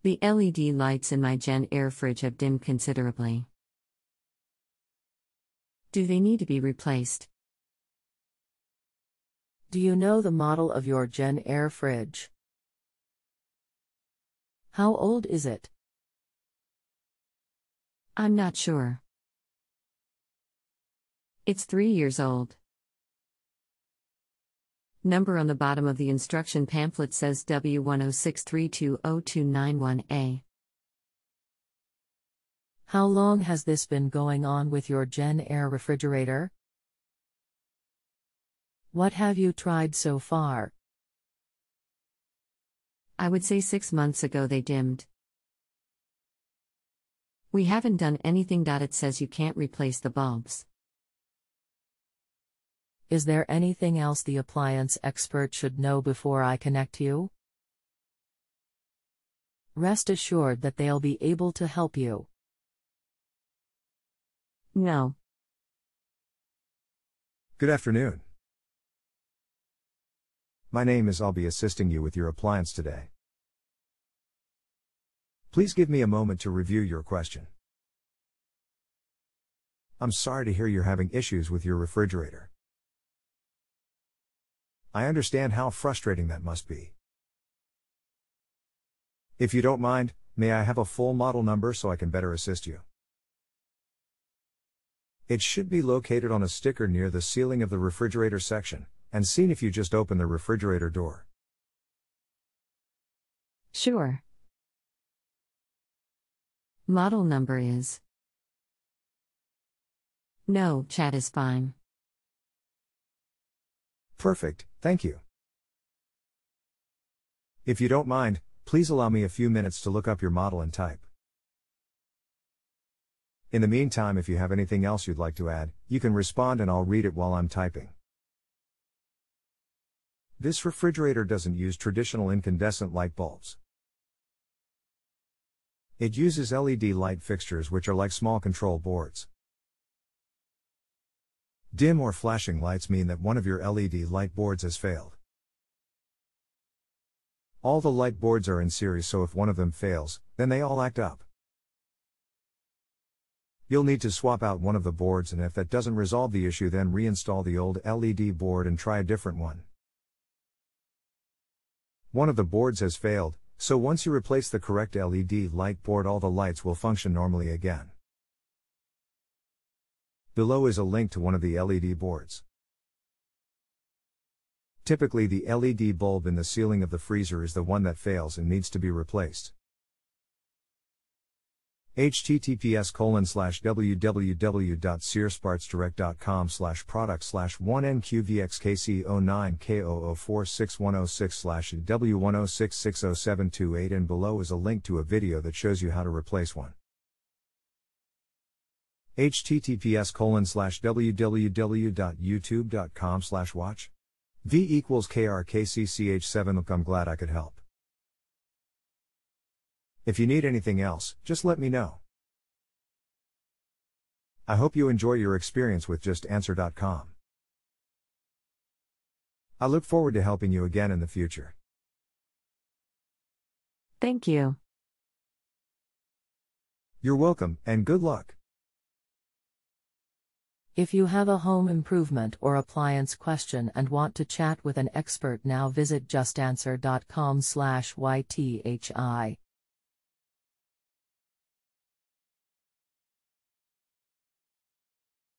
The LED lights in my Jenn Air fridge have dimmed considerably. Do they need to be replaced? Do you know the model of your Jenn Air fridge? How old is it? I'm not sure. It's 3 years old. Number on the bottom of the instruction pamphlet says W106320291A. How long has this been going on with your Jenn Air refrigerator? What have you tried so far? I would say 6 months ago they dimmed. We haven't done anything. It says you can't replace the bulbs. Is there anything else the appliance expert should know before I connect you? Rest assured that they'll be able to help you. No. Good afternoon. My name is. I'll be assisting you with your appliance today. Please give me a moment to review your question. I'm sorry to hear you're having issues with your refrigerator. I understand how frustrating that must be. If you don't mind, may I have a full model number so I can better assist you? It should be located on a sticker near the ceiling of the refrigerator section, and seen if you just open the refrigerator door. Sure. Model number is. No, chat is fine. Perfect, thank you. If you don't mind, please allow me a few minutes to look up your model and type. In the meantime, if you have anything else you'd like to add, you can respond and I'll read it while I'm typing. This refrigerator doesn't use traditional incandescent light bulbs. It uses LED light fixtures, which are like small control boards. Dim or flashing lights mean that one of your LED light boards has failed. All the light boards are in series, so if one of them fails, then they all act up. You'll need to swap out one of the boards, and if that doesn't resolve the issue, then reinstall the old LED board and try a different one. One of the boards has failed, so once you replace the correct LED light board, all the lights will function normally again. Below is a link to one of the LED boards. Typically, the LED bulb in the ceiling of the freezer is the one that fails and needs to be replaced. https://www.searspartsdirect.com/product/1NQVXKC09K004610660728 and below is a link to a video that shows you how to replace one. https://www.youtube.com/watch V=KRKCCH7. Look, I'm glad I could help. If you need anything else, just let me know. I hope you enjoy your experience with JustAnswer.com. I look forward to helping you again in the future. Thank you. You're welcome, and good luck. If you have a home improvement or appliance question and want to chat with an expert now, visit JustAnswer.com/YTHI.